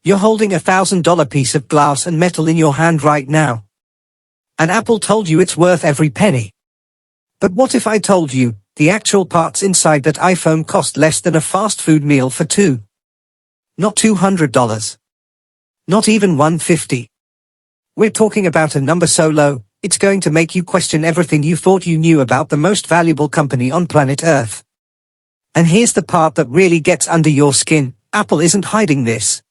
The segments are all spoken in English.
You're holding $1,000 piece of glass and metal in your hand right now. And Apple told you it's worth every penny. But what if I told you, the actual parts inside that iPhone cost less than a fast food meal for two? Not $200. Not even $150. We're talking about a number so low, it's going to make you question everything you thought you knew about the most valuable company on planet Earth. And here's the part that really gets under your skin, Apple isn't hiding this.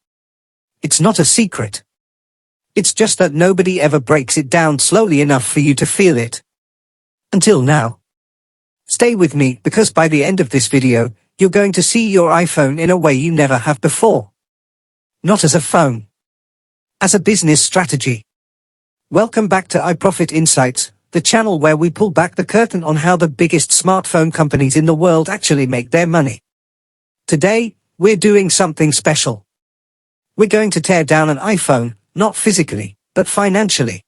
It's not a secret. It's just that nobody ever breaks it down slowly enough for you to feel it. Until now. Stay with me, because by the end of this video, you're going to see your iPhone in a way you never have before. Not as a phone. As a business strategy. Welcome back to iProfit Insights, the channel where we pull back the curtain on how the biggest smartphone companies in the world actually make their money. Today, we're doing something special. We're going to tear down an iPhone, not physically, but financially.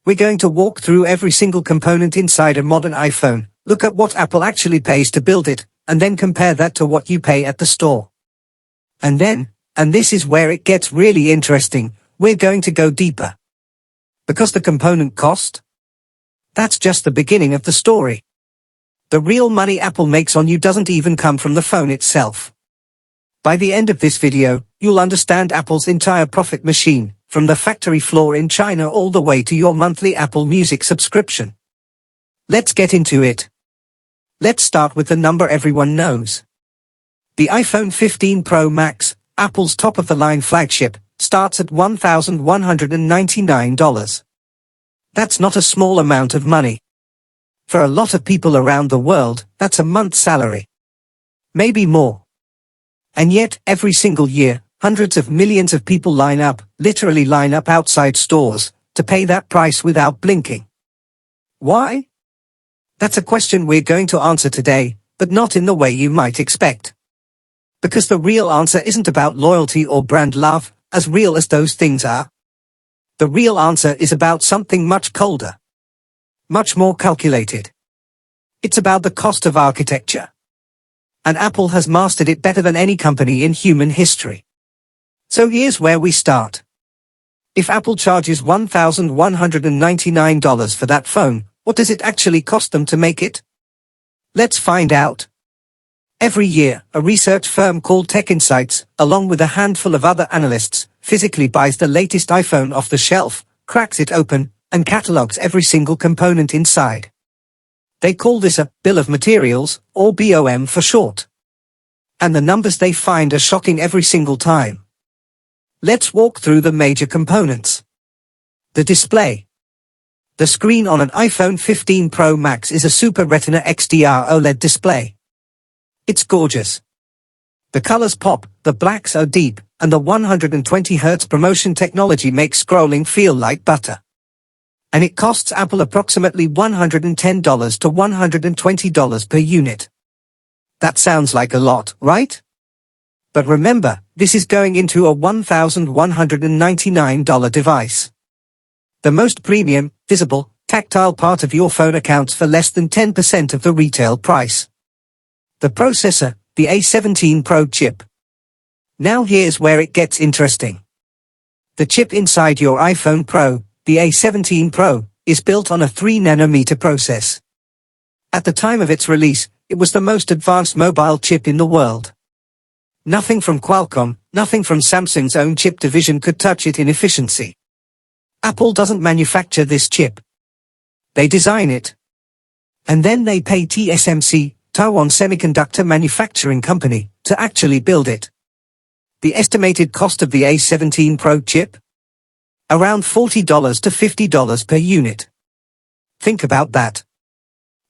We're going to walk through every single component inside a modern iPhone, look at what Apple actually pays to build it, and then compare that to what you pay at the store. And then, and this is where it gets really interesting, we're going to go deeper. Because the component cost? That's just the beginning of the story. The real money Apple makes on you doesn't even come from the phone itself. By the end of this video, you'll understand Apple's entire profit machine, from the factory floor in China all the way to your monthly Apple Music subscription. Let's get into it. Let's start with the number everyone knows. The iPhone 15 Pro Max, Apple's top-of-the-line flagship, starts at $1,199. That's not a small amount of money. For a lot of people around the world, that's a month's salary. Maybe more. And yet, every single year, hundreds of millions of people literally line up outside stores, to pay that price without blinking. Why? That's a question we're going to answer today, but not in the way you might expect. Because the real answer isn't about loyalty or brand love, as real as those things are. The real answer is about something much colder. Much more calculated. It's about the cost of architecture. And Apple has mastered it better than any company in human history. So here's where we start. If Apple charges $1,199 for that phone, what does it actually cost them to make it? Let's find out. Every year, a research firm called Tech Insights, along with a handful of other analysts, physically buys the latest iPhone off the shelf, cracks it open, and catalogs every single component inside. They call this a bill of materials, or BOM for short. And the numbers they find are shocking every single time. Let's walk through the major components. The display. The screen on an iPhone 15 Pro Max is a Super Retina XDR OLED display. It's gorgeous. The colors pop, the blacks are deep, and the 120 Hz promotion technology makes scrolling feel like butter. And it costs Apple approximately $110 to $120 per unit. That sounds like a lot, right? But remember, this is going into a $1,199 device. The most premium, visible, tactile part of your phone accounts for less than 10% of the retail price. The processor, the A17 Pro chip. Now here's where it gets interesting. The chip inside your iPhone Pro, the A17 Pro, is built on a 3nm process. At the time of its release, it was the most advanced mobile chip in the world. Nothing from Qualcomm, nothing from Samsung's own chip division could touch it in efficiency. Apple doesn't manufacture this chip. They design it. And then they pay TSMC, Taiwan Semiconductor Manufacturing Company, to actually build it. The estimated cost of the A17 Pro chip? Around $40 to $50 per unit. Think about that.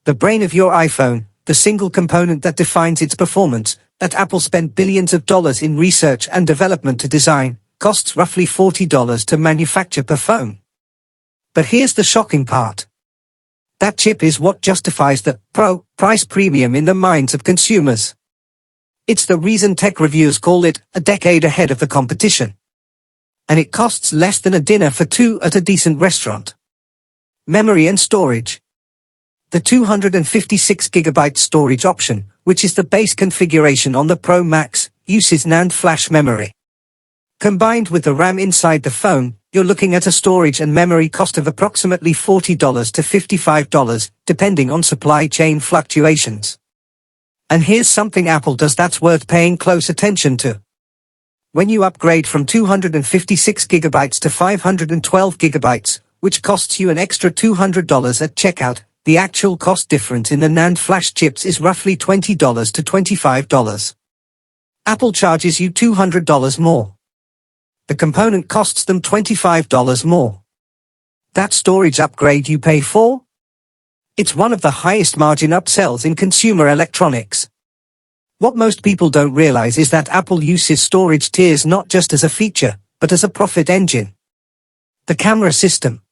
The brain of your iPhone, the single component that defines its performance, that Apple spent billions of dollars in research and development to design, costs roughly $40 to manufacture per phone. But here's the shocking part. That chip is what justifies the Pro price premium in the minds of consumers. It's the reason tech reviewers call it a decade ahead of the competition. And it costs less than a dinner for two at a decent restaurant. Memory and storage. The 256GB storage option, which is the base configuration on the Pro Max, uses NAND flash memory. Combined with the RAM inside the phone, you're looking at a storage and memory cost of approximately $40 to $55, depending on supply chain fluctuations. And here's something Apple does that's worth paying close attention to. When you upgrade from 256 gigabytes to 512 gigabytes, which costs you an extra $200 at checkout, the actual cost difference in the NAND flash chips is roughly $20 to $25. Apple charges you $200 more. The component costs them $25 more. That storage upgrade you pay for? It's one of the highest margin upsells in consumer electronics. What most people don't realize is that Apple uses storage tiers not just as a feature, but as a profit engine. The camera system.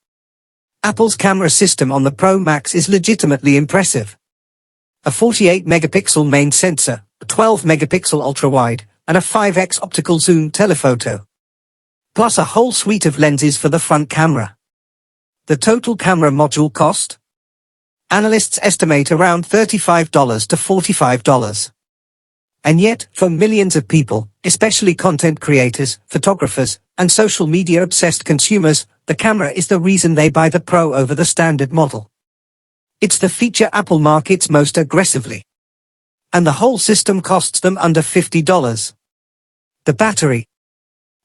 Apple's camera system on the Pro Max is legitimately impressive. A 48 megapixel main sensor, a 12 megapixel ultra-wide, and a 5x optical zoom telephoto. Plus a whole suite of lenses for the front camera. The total camera module cost? Analysts estimate around $35 to $45. And yet, for millions of people, especially content creators, photographers, and social media-obsessed consumers, the camera is the reason they buy the Pro over the standard model. It's the feature Apple markets most aggressively. And the whole system costs them under $50. The battery.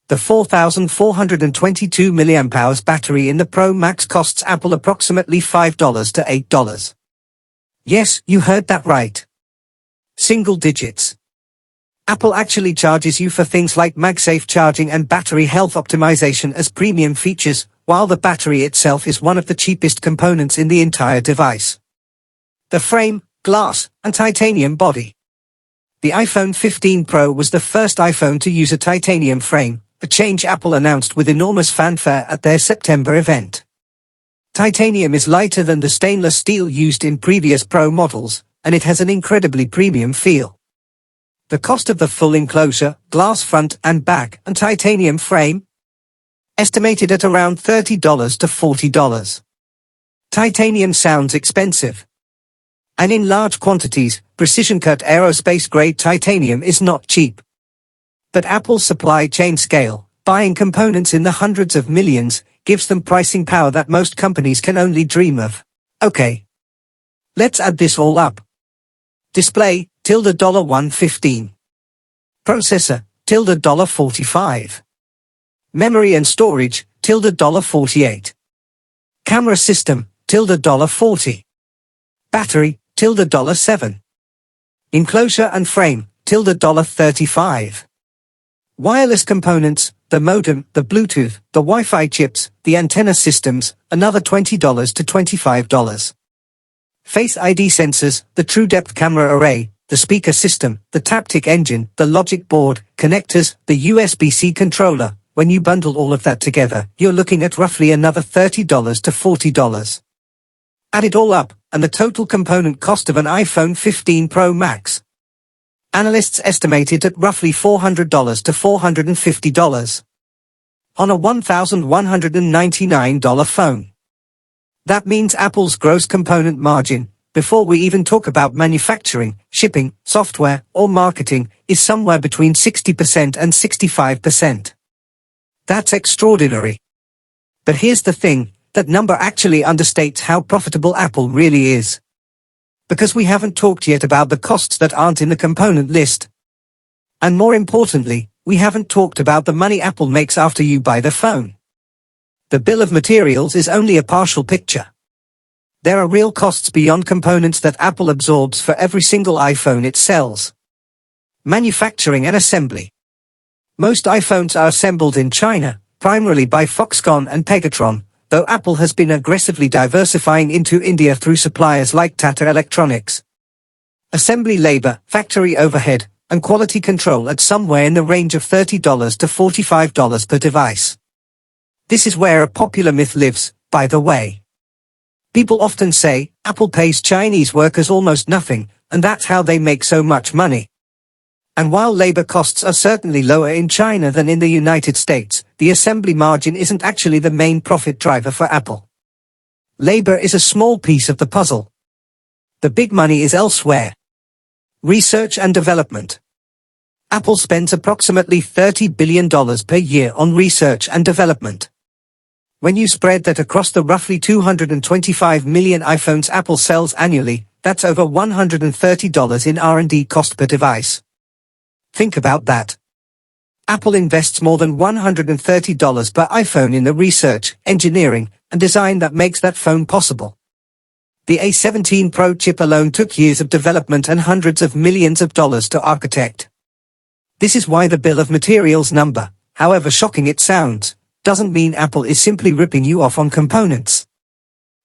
The 4,422 mAh battery in the Pro Max costs Apple approximately $5 to $8. Yes, you heard that right. Single digits. Apple actually charges you for things like MagSafe charging and battery health optimization as premium features, while the battery itself is one of the cheapest components in the entire device. The frame, glass, and titanium body. The iPhone 15 Pro was the first iPhone to use a titanium frame, a change Apple announced with enormous fanfare at their September event. Titanium is lighter than the stainless steel used in previous Pro models, and it has an incredibly premium feel. The cost of the full enclosure, glass front and back, and titanium frame? Estimated at around $30 to $40. Titanium sounds expensive. And in large quantities, precision-cut aerospace-grade titanium is not cheap. But Apple's supply chain scale, buying components in the hundreds of millions, gives them pricing power that most companies can only dream of. Okay. Let's add this all up. Display, $115. Processor, $45. Memory and storage, $48. Camera system, $40. Battery, $7. Enclosure and frame, $35. Wireless components, the modem, the Bluetooth, the Wi-Fi chips, the antenna systems, another $20 to $25. Face ID sensors, the true depth camera array, the speaker system, the Taptic engine, the logic board, connectors, the USB-C controller. When you bundle all of that together, you're looking at roughly another $30 to $40. Add it all up, and the total component cost of an iPhone 15 Pro Max. Analysts estimate it at roughly $400 to $450. On a $1,199 phone. That means Apple's gross component margin, before we even talk about manufacturing, shipping, software, or marketing, is somewhere between 60% and 65%. That's extraordinary. But here's the thing, that number actually understates how profitable Apple really is. Because we haven't talked yet about the costs that aren't in the component list. And more importantly, we haven't talked about the money Apple makes after you buy the phone. The bill of materials is only a partial picture. There are real costs beyond components that Apple absorbs for every single iPhone it sells. Manufacturing and assembly. Most iPhones are assembled in China, primarily by Foxconn and Pegatron, though Apple has been aggressively diversifying into India through suppliers like Tata Electronics. Assembly labor, factory overhead, and quality control at somewhere in the range of $30 to $45 per device. This is where a popular myth lives, by the way. People often say, Apple pays Chinese workers almost nothing, and that's how they make so much money. And while labor costs are certainly lower in China than in the United States, the assembly margin isn't actually the main profit driver for Apple. Labor is a small piece of the puzzle. The big money is elsewhere. Research and development. Apple spends approximately $30 billion per year on research and development. When you spread that across the roughly 225 million iPhones Apple sells annually, that's over $130 in R&D cost per device. Think about that. Apple invests more than $130 per iPhone in the research, engineering, and design that makes that phone possible. The A17 Pro chip alone took years of development and hundreds of millions of dollars to architect. This is why the bill of materials number, however shocking it sounds, doesn't mean Apple is simply ripping you off on components.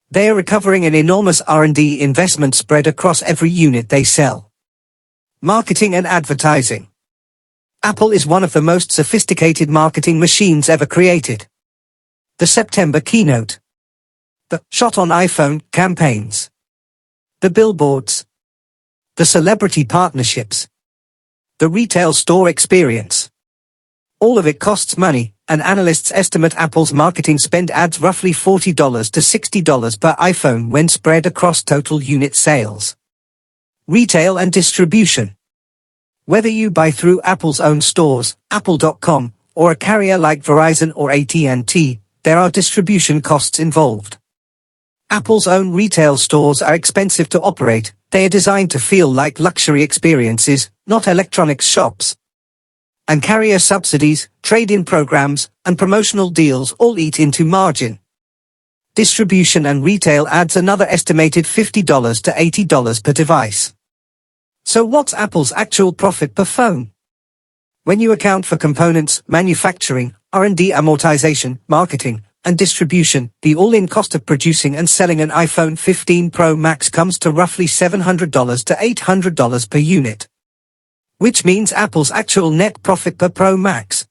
They are recovering an enormous R&D investment spread across every unit they sell. Marketing and advertising. Apple is one of the most sophisticated marketing machines ever created. The September keynote. The "Shot on iPhone" campaigns. The billboards. The celebrity partnerships. The retail store experience. All of it costs money, and analysts estimate Apple's marketing spend adds roughly $40 to $60 per iPhone when spread across total unit sales. Retail and distribution. Whether you buy through Apple's own stores, apple.com, or a carrier like Verizon or AT&T, there are distribution costs involved. Apple's own retail stores are expensive to operate. They are designed to feel like luxury experiences, not electronics shops. And carrier subsidies, trade-in programs, and promotional deals all eat into margin. Distribution and retail adds another estimated $50 to $80 per device. So what's Apple's actual profit per phone? When you account for components, manufacturing, R&D amortization, marketing, and distribution, the all-in cost of producing and selling an iPhone 15 Pro Max comes to roughly $700 to $800 per unit. Which means Apple's actual net profit per Pro Max.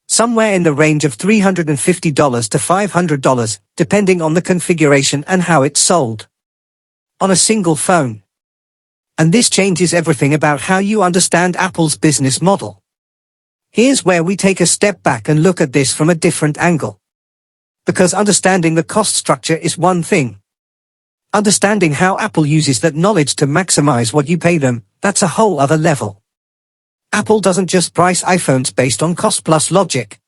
Somewhere in the range of $350 to $500, depending on the configuration and how it's sold. On a single phone. And this changes everything about how you understand Apple's business model. Here's where we take a step back and look at this from a different angle. Because understanding the cost structure is one thing. Understanding how Apple uses that knowledge to maximize what you pay them, that's a whole other level. Apple doesn't just price iPhones based on cost-plus logic.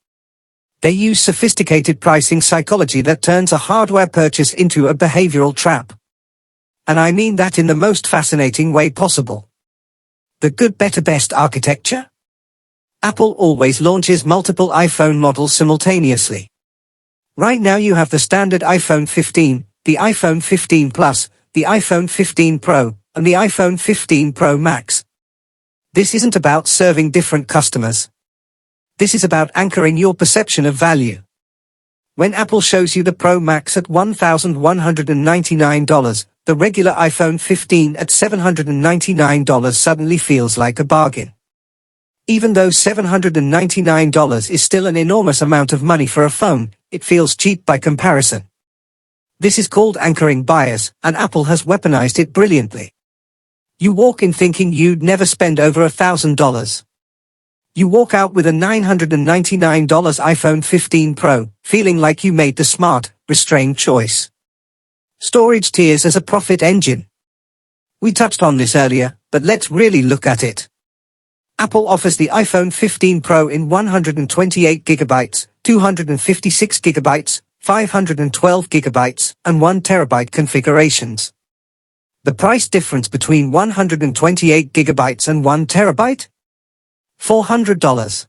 They use sophisticated pricing psychology that turns a hardware purchase into a behavioral trap. And I mean that in the most fascinating way possible. The good, better, best architecture? Apple always launches multiple iPhone models simultaneously. Right now you have the standard iPhone 15, the iPhone 15 Plus, the iPhone 15 Pro, and the iPhone 15 Pro Max. This isn't about serving different customers. This is about anchoring your perception of value. When Apple shows you the Pro Max at $1,199, the regular iPhone 15 at $799 suddenly feels like a bargain. Even though $799 is still an enormous amount of money for a phone, it feels cheap by comparison. This is called anchoring bias, and Apple has weaponized it brilliantly. You walk in thinking you'd never spend over $1,000. You walk out with a $999 iPhone 15 Pro, feeling like you made the smart, restrained choice. Storage tiers as a profit engine. We touched on this earlier, but let's really look at it. Apple offers the iPhone 15 Pro in 128 GB, 256 GB, 512 GB, and 1 TB configurations. The price difference between 128 GB and 1 TB? $400.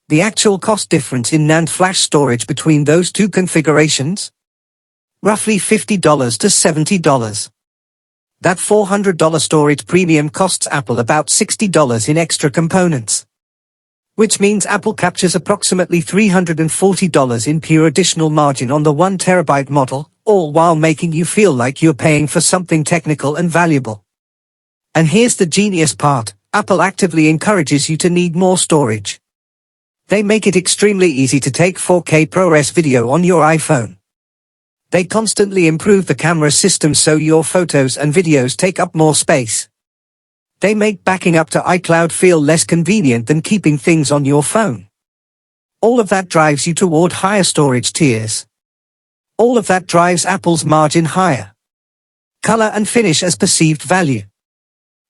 The actual cost difference in NAND flash storage between those two configurations? Roughly $50 to $70. That $400 storage premium costs Apple about $60 in extra components. Which means Apple captures approximately $340 in pure additional margin on the 1 TB model, all while making you feel like you're paying for something technical and valuable. And here's the genius part, Apple actively encourages you to need more storage. They make it extremely easy to take 4K ProRes video on your iPhone. They constantly improve the camera system so your photos and videos take up more space. They make backing up to iCloud feel less convenient than keeping things on your phone. All of that drives you toward higher storage tiers. All of that drives Apple's margin higher. Color and finish as perceived value.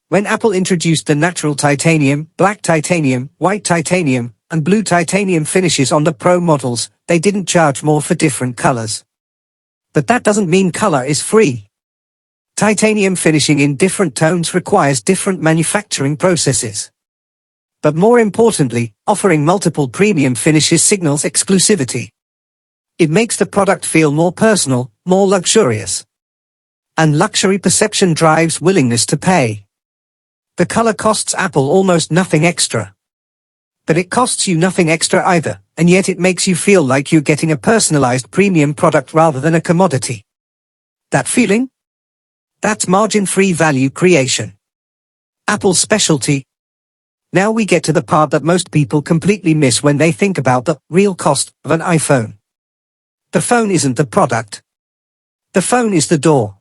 When Apple introduced the natural titanium, black titanium, white titanium, and blue titanium finishes on the Pro models, they didn't charge more for different colors. But that doesn't mean color is free. Titanium finishing in different tones requires different manufacturing processes. But more importantly, offering multiple premium finishes signals exclusivity. It makes the product feel more personal, more luxurious. And luxury perception drives willingness to pay. The color costs Apple almost nothing extra. But it costs you nothing extra either, and yet it makes you feel like you're getting a personalized premium product rather than a commodity. That feeling? That's margin-free value creation. Apple's specialty. Now we get to the part that most people completely miss when they think about the real cost of an iPhone. The phone isn't the product. The phone is the door.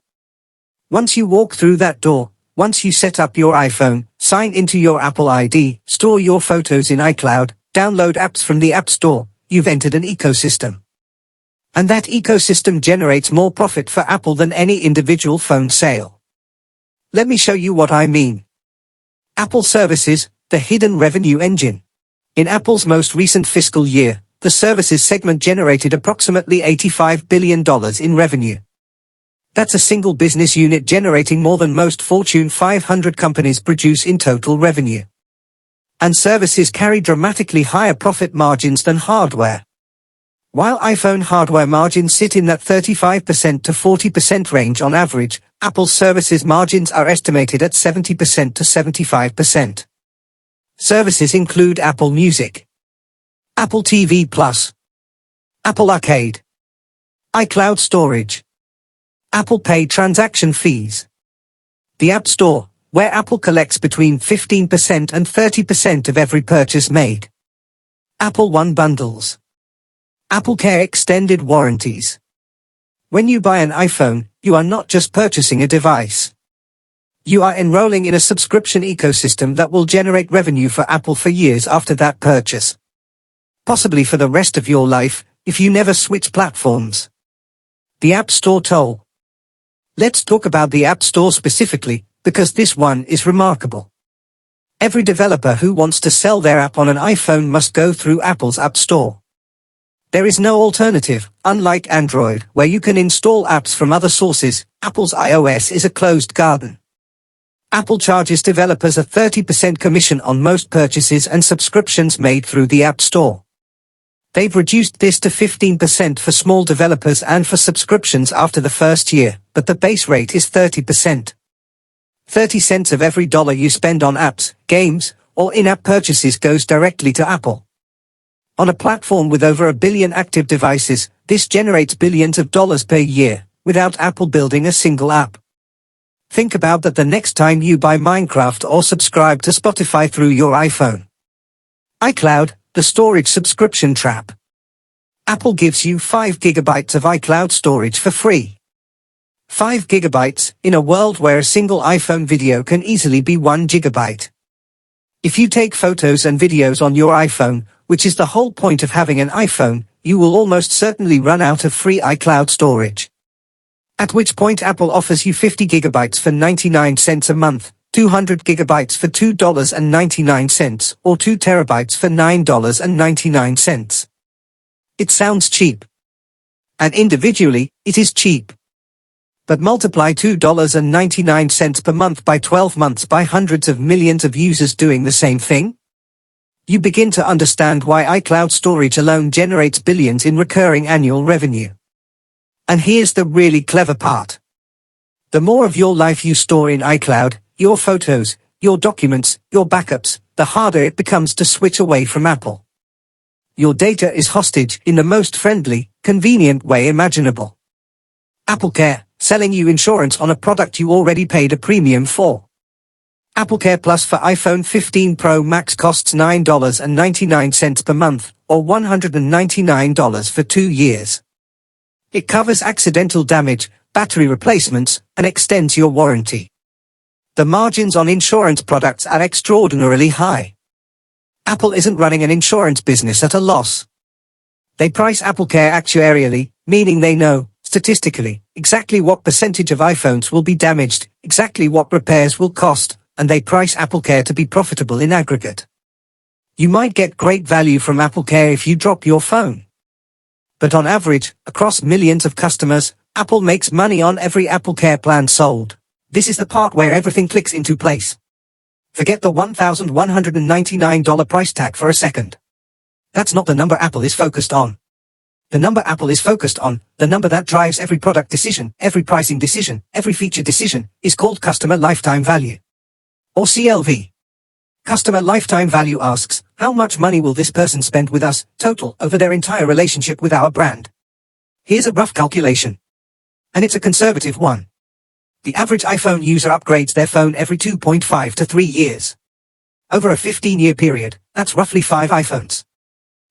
Once you walk through that door, once you set up your iPhone, sign into your Apple ID, store your photos in iCloud, download apps from the App Store, you've entered an ecosystem. And that ecosystem generates more profit for Apple than any individual phone sale. Let me show you what I mean. Apple Services, the hidden revenue engine. In Apple's most recent fiscal year, the services segment generated approximately $85 billion in revenue. That's a single business unit generating more than most Fortune 500 companies produce in total revenue. And services carry dramatically higher profit margins than hardware. While iPhone hardware margins sit in that 35% to 40% range on average, Apple's services margins are estimated at 70% to 75%. Services include Apple Music, Apple TV Plus, Apple Arcade, iCloud storage, Apple Pay transaction fees, the App Store, where Apple collects between 15% and 30% of every purchase made, Apple One bundles, Apple Care extended warranties. When you buy an iPhone, you are not just purchasing a device. You are enrolling in a subscription ecosystem that will generate revenue for Apple for years after that purchase. Possibly for the rest of your life, if you never switch platforms. The App Store toll. Let's talk about the App Store specifically, because this one is remarkable. Every developer who wants to sell their app on an iPhone must go through Apple's App Store. There is no alternative. Unlike Android, where you can install apps from other sources, Apple's iOS is a closed garden. Apple charges developers a 30% commission on most purchases and subscriptions made through the App Store. They've reduced this to 15% for small developers and for subscriptions after the first year, but the base rate is 30%. 30 cents of every dollar you spend on apps, games, or in-app purchases goes directly to Apple. On a platform with over 1 billion active devices, this generates billions of dollars per year, without Apple building a single app. Think about that the next time you buy Minecraft or subscribe to Spotify through your iPhone. iCloud, the storage subscription trap. Apple gives you 5 gigabytes of iCloud storage for free. 5 gigabytes, in a world where a single iPhone video can easily be 1 gigabyte. If you take photos and videos on your iPhone, which is the whole point of having an iPhone, you will almost certainly run out of free iCloud storage. At which point Apple offers you 50 gigabytes for 99 cents a month, 200 gigabytes for $2.99, or 2 terabytes for $9.99. It sounds cheap. And individually, it is cheap. But multiply $2.99 per month by 12 months by hundreds of millions of users doing the same thing. You begin to understand why iCloud storage alone generates billions in recurring annual revenue. And here's the really clever part. The more of your life you store in iCloud, your photos, your documents, your backups, the harder it becomes to switch away from Apple. Your data is hostage in the most friendly, convenient way imaginable. AppleCare, selling you insurance on a product you already paid a premium for. AppleCare Plus for iPhone 15 Pro Max costs $9.99 per month, or $199 for 2 years. It covers accidental damage, battery replacements, and extends your warranty. The margins on insurance products are extraordinarily high. Apple isn't running an insurance business at a loss. They price AppleCare actuarially, meaning they know, statistically, exactly what percentage of iPhones will be damaged, exactly what repairs will cost, and they price AppleCare to be profitable in aggregate. You might get great value from AppleCare if you drop your phone. But on average, across millions of customers, Apple makes money on every AppleCare plan sold. This is the part where everything clicks into place. Forget the $1,199 price tag for a second. That's not the number Apple is focused on. The number Apple is focused on, the number that drives every product decision, every pricing decision, every feature decision, is called Customer Lifetime Value. Or CLV. Customer Lifetime Value asks, how much money will this person spend with us, total, over their entire relationship with our brand? Here's a rough calculation. And it's a conservative one. The average iPhone user upgrades their phone every 2.5 to 3 years. Over a 15-year period, that's roughly 5 iPhones.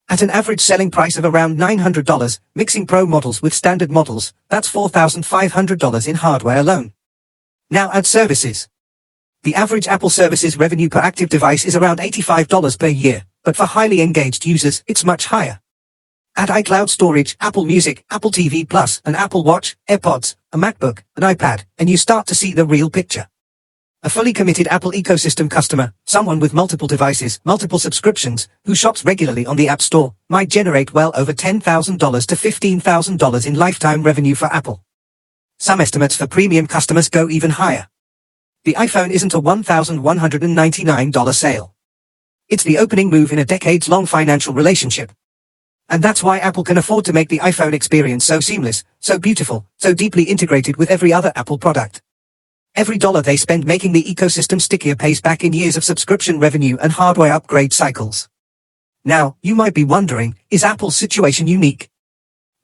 At an average selling price of around $900, mixing Pro models with standard models, that's $4,500 in hardware alone. Now add services. The average Apple services revenue per active device is around $85 per year, but for highly engaged users, it's much higher. Add iCloud storage, Apple Music, Apple TV Plus, an Apple Watch, AirPods, a MacBook, an iPad, and you start to see the real picture. A fully committed Apple ecosystem customer, someone with multiple devices, multiple subscriptions, who shops regularly on the App Store, might generate well over $10,000 to $15,000 in lifetime revenue for Apple. Some estimates for premium customers go even higher. The iPhone isn't a $1,199 sale. It's the opening move in a decades-long financial relationship. And that's why Apple can afford to make the iPhone experience so seamless, so beautiful, so deeply integrated with every other Apple product. Every dollar they spend making the ecosystem stickier pays back in years of subscription revenue and hardware upgrade cycles. Now, you might be wondering, is Apple's situation unique?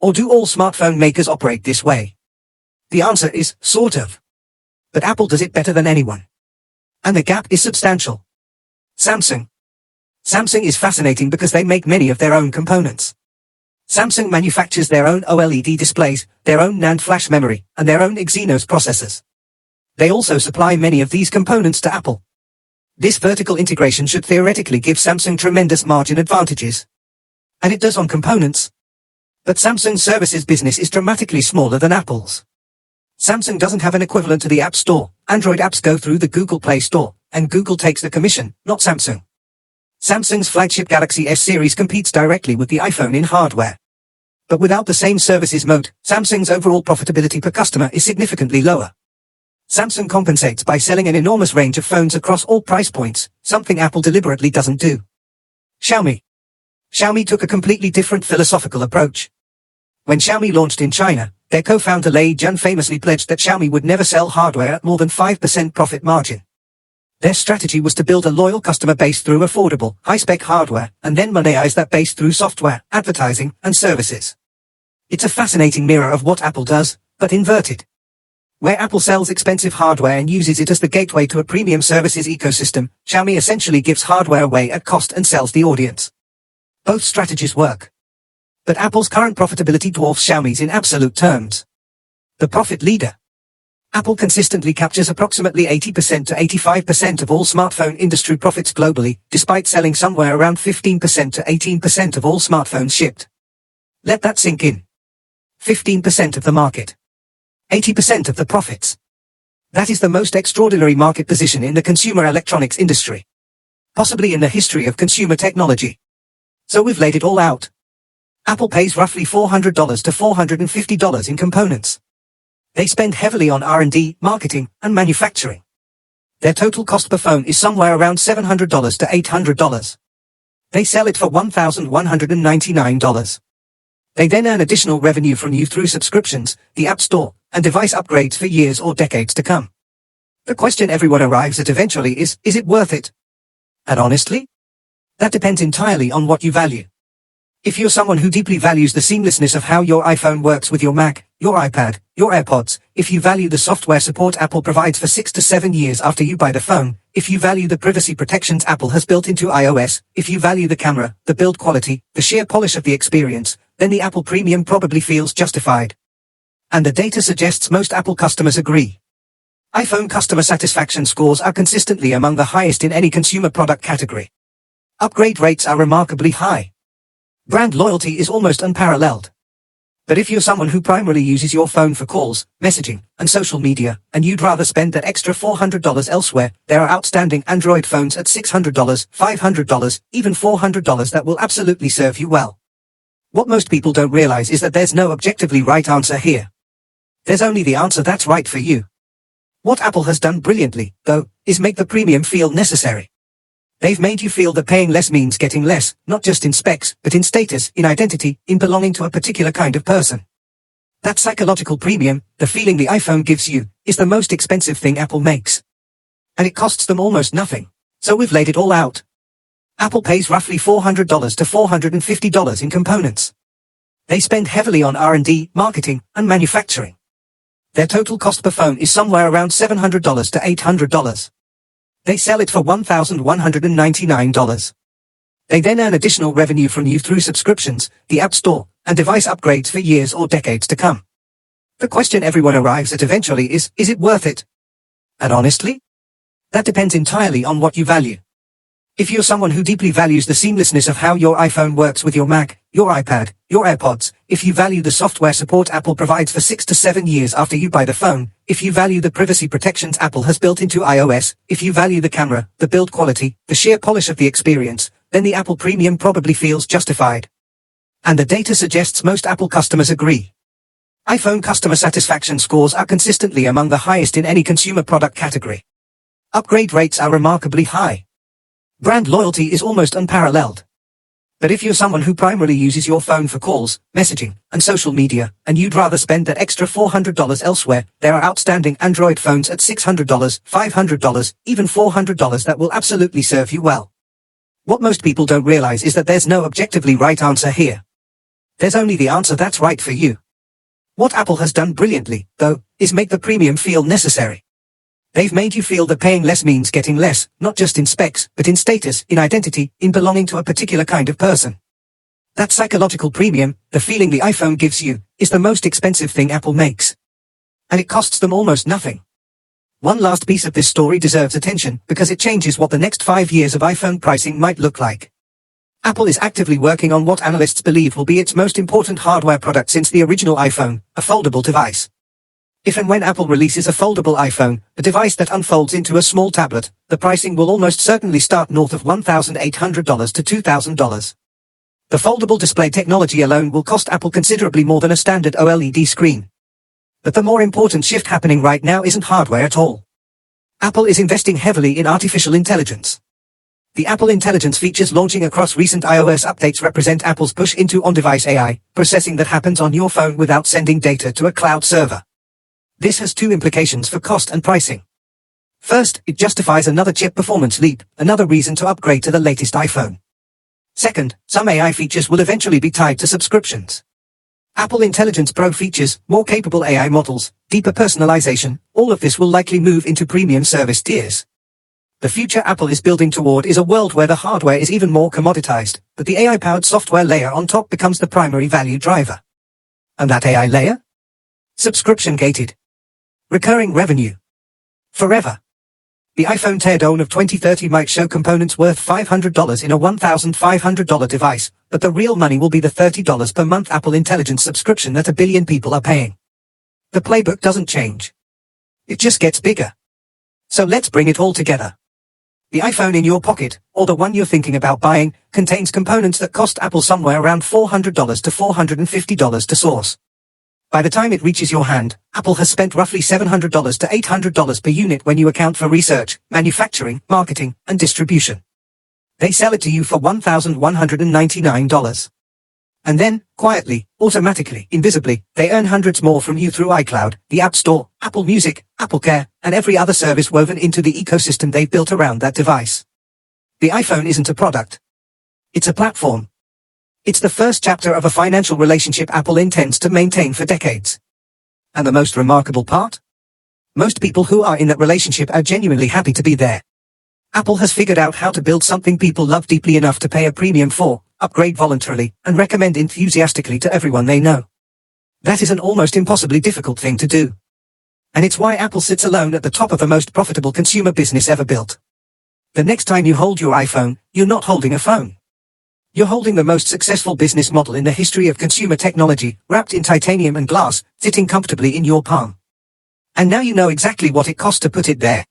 Or do all smartphone makers operate this way? The answer is, sort of. But Apple does it better than anyone. And the gap is substantial. Samsung. Samsung is fascinating because they make many of their own components. Samsung manufactures their own OLED displays, their own NAND flash memory, and their own Exynos processors. They also supply many of these components to Apple. This vertical integration should theoretically give Samsung tremendous margin advantages. And it does on components. But Samsung's services business is dramatically smaller than Apple's. Samsung doesn't have an equivalent to the App Store. Android apps go through the Google Play Store, and Google takes the commission, not Samsung. Samsung's flagship Galaxy S series competes directly with the iPhone in hardware. But without the same services moat, Samsung's overall profitability per customer is significantly lower. Samsung compensates by selling an enormous range of phones across all price points, something Apple deliberately doesn't do. Xiaomi. Xiaomi took a completely different philosophical approach. When Xiaomi launched in China, their co-founder Lei Jun famously pledged that Xiaomi would never sell hardware at more than 5% profit margin. Their strategy was to build a loyal customer base through affordable, high-spec hardware, and then monetize that base through software, advertising, and services. It's a fascinating mirror of what Apple does, but inverted. Where Apple sells expensive hardware and uses it as the gateway to a premium services ecosystem, Xiaomi essentially gives hardware away at cost and sells the audience. Both strategies work. But Apple's current profitability dwarfs Xiaomi's in absolute terms. The profit leader. Apple consistently captures approximately 80% to 85% of all smartphone industry profits globally, despite selling somewhere around 15% to 18% of all smartphones shipped. Let that sink in. 15% of the market. 80% of the profits. That is the most extraordinary market position in the consumer electronics industry. Possibly in the history of consumer technology. So we've laid it all out. Apple pays roughly $400 to $450 in components. They spend heavily on R&D, marketing, and manufacturing. Their total cost per phone is somewhere around $700 to $800. They sell it for $1,199. They then earn additional revenue from you through subscriptions, the App Store, and device upgrades for years or decades to come. The question everyone arrives at eventually is it worth it? And honestly, that depends entirely on what you value. If you're someone who deeply values the seamlessness of how your iPhone works with your Mac, your iPad, your AirPods, if you value the software support Apple provides for 6 to 7 years after you buy the phone, if you value the privacy protections Apple has built into iOS, if you value the camera, the build quality, the sheer polish of the experience, then the Apple Premium probably feels justified. And the data suggests most Apple customers agree. iPhone customer satisfaction scores are consistently among the highest in any consumer product category. Upgrade rates are remarkably high. Brand loyalty is almost unparalleled. But if you're someone who primarily uses your phone for calls, messaging, and social media, and you'd rather spend that extra $400 elsewhere, there are outstanding Android phones at $600, $500, even $400 that will absolutely serve you well. What most people don't realize is that there's no objectively right answer here. There's only the answer that's right for you. What Apple has done brilliantly, though, is make the premium feel necessary. They've made you feel that paying less means getting less, not just in specs, but in status, in identity, in belonging to a particular kind of person. That psychological premium, the feeling the iPhone gives you, is the most expensive thing Apple makes. And it costs them almost nothing. So we've laid it all out. Apple pays roughly $400 to $450 in components. They spend heavily on R&D, marketing, and manufacturing. Their total cost per phone is somewhere around $700 to $800. They sell it for $1,199. They then earn additional revenue from you through subscriptions, the App Store, and device upgrades for years or decades to come. The question everyone arrives at eventually is it worth it? And honestly, that depends entirely on what you value. If you're someone who deeply values the seamlessness of how your iPhone works with your Mac, your iPad, your AirPods, if you value the software support Apple provides for 6 to 7 years after you buy the phone, if you value the privacy protections Apple has built into iOS, if you value the camera, the build quality, the sheer polish of the experience, then the Apple Premium probably feels justified. And the data suggests most Apple customers agree. iPhone customer satisfaction scores are consistently among the highest in any consumer product category. Upgrade rates are remarkably high. Brand loyalty is almost unparalleled. But if you're someone who primarily uses your phone for calls, messaging, and social media, and you'd rather spend that extra $400 elsewhere, there are outstanding Android phones at $600, $500, even $400 that will absolutely serve you well. What most people don't realize is that there's no objectively right answer here. There's only the answer that's right for you. What Apple has done brilliantly, though, is make the premium feel necessary. They've made you feel that paying less means getting less, not just in specs, but in status, in identity, in belonging to a particular kind of person. That psychological premium, the feeling the iPhone gives you, is the most expensive thing Apple makes. And it costs them almost nothing. One last piece of this story deserves attention, because it changes what the next 5 years of iPhone pricing might look like. Apple is actively working on what analysts believe will be its most important hardware product since the original iPhone, a foldable device. If and when Apple releases a foldable iPhone, a device that unfolds into a small tablet, the pricing will almost certainly start north of $1,800 to $2,000. The foldable display technology alone will cost Apple considerably more than a standard OLED screen. But the more important shift happening right now isn't hardware at all. Apple is investing heavily in artificial intelligence. The Apple Intelligence features launching across recent iOS updates represent Apple's push into on-device AI, processing that happens on your phone without sending data to a cloud server. This has two implications for cost and pricing. First, it justifies another chip performance leap, another reason to upgrade to the latest iPhone. Second, some AI features will eventually be tied to subscriptions. Apple Intelligence Pro features more capable AI models, deeper personalization, all of this will likely move into premium service tiers. The future Apple is building toward is a world where the hardware is even more commoditized, but the AI-powered software layer on top becomes the primary value driver. And that AI layer? Subscription-gated. Recurring revenue. Forever. The iPhone Teardown of 2030 might show components worth $500 in a $1,500 device, but the real money will be the $30 per month Apple Intelligence subscription that 1 billion people are paying. The playbook doesn't change. It just gets bigger. So let's bring it all together. The iPhone in your pocket, or the one you're thinking about buying, contains components that cost Apple somewhere around $400 to $450 to source. By the time it reaches your hand, Apple has spent roughly $700 to $800 per unit when you account for research, manufacturing, marketing, and distribution. They sell it to you for $1,199. And then, quietly, automatically, invisibly, they earn hundreds more from you through iCloud, the App Store, Apple Music, Apple Care, and every other service woven into the ecosystem they've built around that device. The iPhone isn't a product. It's a platform. It's the first chapter of a financial relationship Apple intends to maintain for decades. And the most remarkable part? Most people who are in that relationship are genuinely happy to be there. Apple has figured out how to build something people love deeply enough to pay a premium for, upgrade voluntarily, and recommend enthusiastically to everyone they know. That is an almost impossibly difficult thing to do. And it's why Apple sits alone at the top of the most profitable consumer business ever built. The next time you hold your iPhone, you're not holding a phone. You're holding the most successful business model in the history of consumer technology, wrapped in titanium and glass, sitting comfortably in your palm. And now you know exactly what it cost to put it there.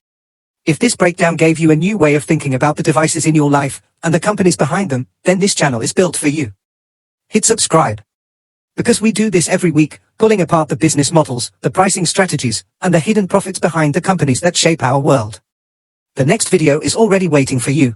If this breakdown gave you a new way of thinking about the devices in your life, and the companies behind them, then this channel is built for you. Hit subscribe. Because we do this every week, pulling apart the business models, the pricing strategies, and the hidden profits behind the companies that shape our world. The next video is already waiting for you.